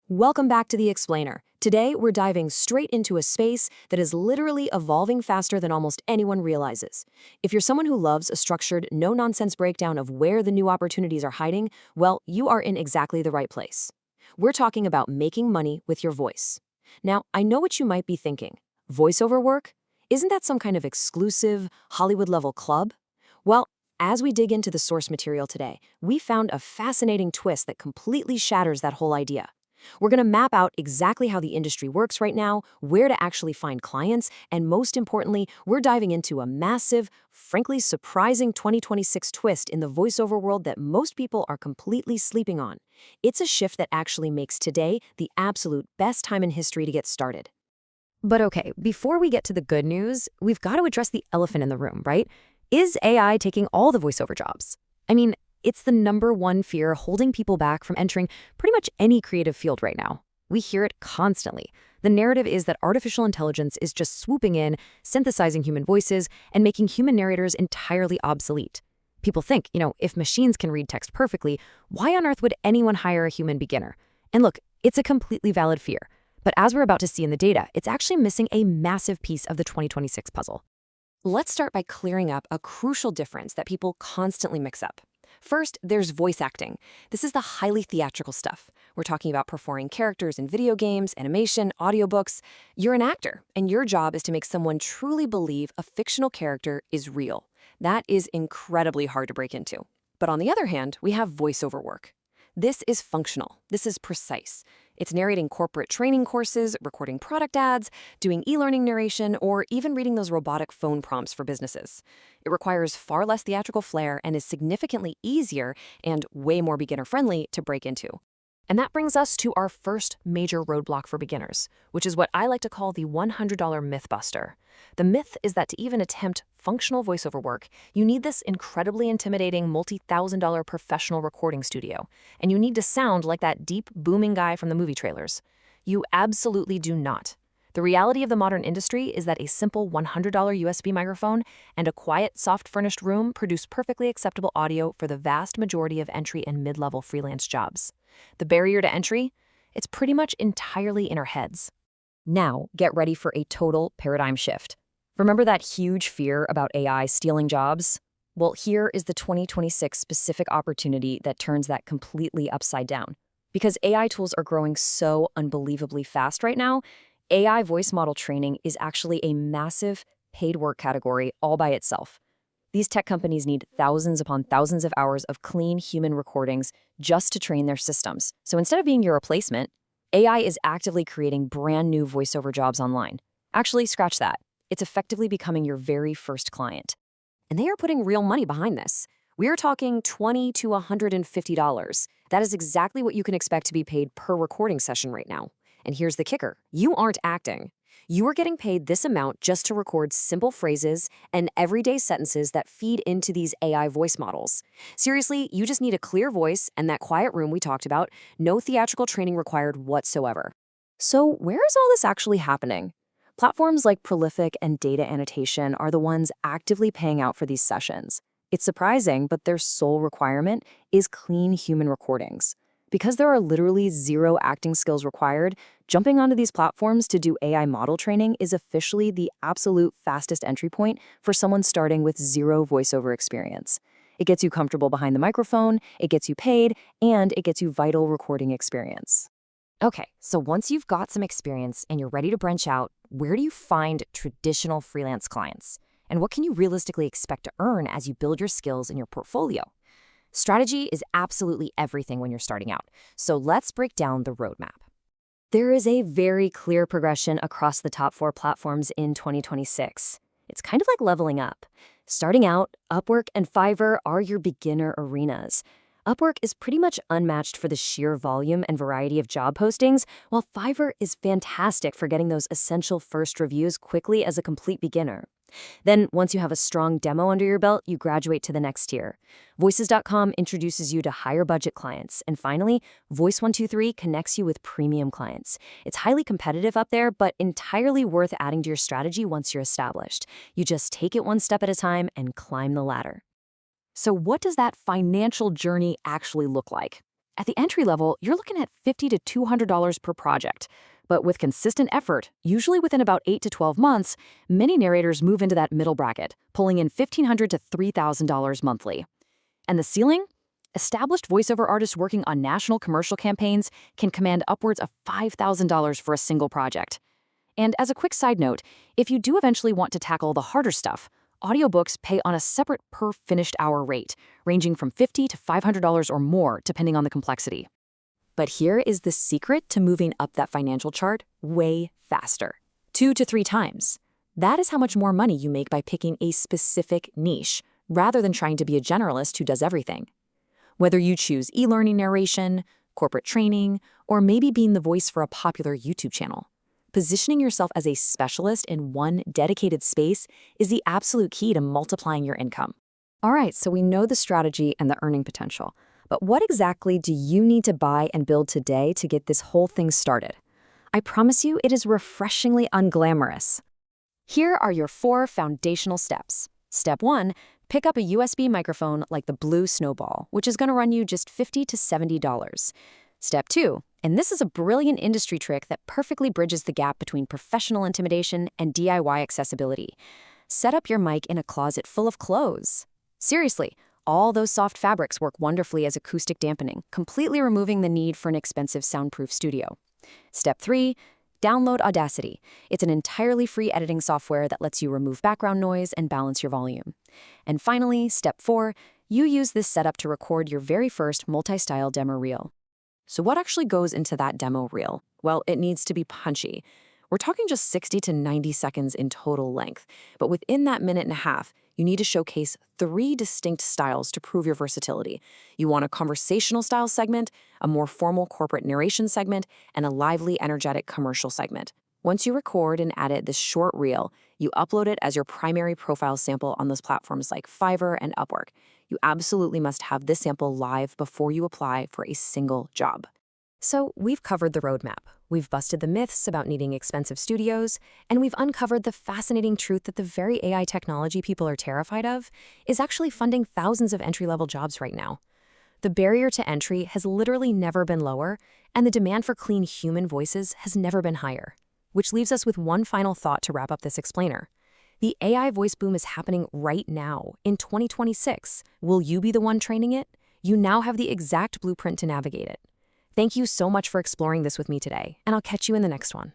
Welcome back to The Explainer. Today, we're diving straight into a space that is literally evolving faster than almost anyone realizes. If you're someone who loves a structured, no-nonsense breakdown of where the new opportunities are hiding, well, you are in exactly the right place. We're talking about making money with your voice. Now, I know what you might be thinking. Voiceover work? Isn't that some kind of exclusive, Hollywood-level club? Well, as we dig into the source material today, we found a fascinating twist that completely shatters that whole idea. We're going to map out exactly how the industry works right now, where to actually find clients, and most importantly, we're diving into a massive, frankly surprising 2026 twist in the voiceover world that most people are completely sleeping on. It's a shift that actually makes today the absolute best time in history to get started. But okay, before we get to the good news, we've got to address the elephant in the room, right? Is AI taking all the voiceover jobs? I mean, it's the #1 fear holding people back from entering pretty much any creative field right now. We hear it constantly. The narrative is that artificial intelligence is just swooping in, synthesizing human voices, and making human narrators entirely obsolete. People think, if machines can read text perfectly, why on earth would anyone hire a human beginner? And look, it's a completely valid fear. But as we're about to see in the data, it's actually missing a massive piece of the 2026 puzzle. Let's start by clearing up a crucial difference that people constantly mix up. First, there's voice acting. This is the highly theatrical stuff. We're talking about performing characters in video games, animation, audiobooks. You're an actor, and your job is to make someone truly believe a fictional character is real. That is incredibly hard to break into. But on the other hand, we have voiceover work. This is functional. This is precise. It's narrating corporate training courses, recording product ads, doing e-learning narration, or even reading those robotic phone prompts for businesses. It requires far less theatrical flair and is significantly easier and way more beginner-friendly to break into. And that brings us to our first major roadblock for beginners, which is what I like to call the $100 mythbuster. The myth is that to even attempt functional voiceover work, you need this incredibly intimidating multi-thousand-dollar professional recording studio, and you need to sound like that deep, booming guy from the movie trailers. You absolutely do not. The reality of the modern industry is that a simple $100 USB microphone and a quiet, soft-furnished room produce perfectly acceptable audio for the vast majority of entry and mid-level freelance jobs. The barrier to entry? It's pretty much entirely in our heads. Now, get ready for a total paradigm shift. Remember that huge fear about AI stealing jobs? Well, here is the 2026 specific opportunity that turns that completely upside down. Because AI tools are growing so unbelievably fast right now, AI voice model training is actually a massive paid work category all by itself. These tech companies need thousands upon thousands of hours of clean human recordings just to train their systems. So instead of being your replacement, AI is actively creating brand new voiceover jobs online. Actually, scratch that. It's effectively becoming your very first client. And they are putting real money behind this. We are talking $20 to $150. That is exactly what you can expect to be paid per recording session right now. And here's the kicker. You aren't acting. You are getting paid this amount just to record simple phrases and everyday sentences that feed into these AI voice models. Seriously, you just need a clear voice and that quiet room we talked about, no theatrical training required whatsoever. So where is all this actually happening? Platforms like Prolific and Data Annotation are the ones actively paying out for these sessions. It's surprising, but their sole requirement is clean human recordings. Because there are literally zero acting skills required, jumping onto these platforms to do AI model training is officially the absolute fastest entry point for someone starting with zero voiceover experience. It gets you comfortable behind the microphone, it gets you paid, and it gets you vital recording experience. Okay, so once you've got some experience and you're ready to branch out, where do you find traditional freelance clients? And what can you realistically expect to earn as you build your skills in your portfolio? Strategy is absolutely everything when you're starting out, so let's break down the roadmap. There is a very clear progression across the top 4 platforms in 2026. It's kind of like leveling up. Starting out, Upwork and Fiverr are your beginner arenas. Upwork is pretty much unmatched for the sheer volume and variety of job postings, while Fiverr is fantastic for getting those essential first reviews quickly as a complete beginner. Then, once you have a strong demo under your belt, you graduate to the next tier. Voices.com introduces you to higher budget clients. And finally, Voice123 connects you with premium clients. It's highly competitive up there, but entirely worth adding to your strategy once you're established. You just take it one step at a time and climb the ladder. So what does that financial journey actually look like? At the entry level, you're looking at $50 to $200 per project. But with consistent effort, usually within about 8 to 12 months, many narrators move into that middle bracket, pulling in $1,500 to $3,000 monthly. And the ceiling? Established voiceover artists working on national commercial campaigns can command upwards of $5,000 for a single project. And as a quick side note, if you do eventually want to tackle the harder stuff, audiobooks pay on a separate per finished hour rate, ranging from $50 to $500 or more, depending on the complexity. But here is the secret to moving up that financial chart way faster. 2 to 3 times. That is how much more money you make by picking a specific niche, rather than trying to be a generalist who does everything. Whether you choose e-learning narration, corporate training, or maybe being the voice for a popular YouTube channel, positioning yourself as a specialist in one dedicated space is the absolute key to multiplying your income. All right, so we know the strategy and the earning potential. But what exactly do you need to buy and build today to get this whole thing started? I promise you, it is refreshingly unglamorous. Here are your 4 foundational steps. Step 1, pick up a USB microphone like the Blue Snowball, which is going to run you just $50 to $70. Step 2, and this is a brilliant industry trick that perfectly bridges the gap between professional intimidation and DIY accessibility. Set up your mic in a closet full of clothes. Seriously, all those soft fabrics work wonderfully as acoustic dampening, completely removing the need for an expensive soundproof studio. Step 3, download Audacity. It's an entirely free editing software that lets you remove background noise and balance your volume. And finally, step 4, you use this setup to record your very first multi-style demo reel. So what actually goes into that demo reel? Well, it needs to be punchy. We're talking just 60 to 90 seconds in total length, but within that minute and a half, you need to showcase 3 distinct styles to prove your versatility. You want a conversational style segment, a more formal corporate narration segment, and a lively, energetic commercial segment. Once you record and edit this short reel, you upload it as your primary profile sample on those platforms like Fiverr and Upwork. You absolutely must have this sample live before you apply for a single job. So we've covered the roadmap. We've busted the myths about needing expensive studios, and we've uncovered the fascinating truth that the very AI technology people are terrified of is actually funding thousands of entry-level jobs right now. The barrier to entry has literally never been lower, and the demand for clean human voices has never been higher. Which leaves us with one final thought to wrap up this explainer. The AI voice boom is happening right now, in 2026. Will you be the one training it? You now have the exact blueprint to navigate it. Thank you so much for exploring this with me today, and I'll catch you in the next one.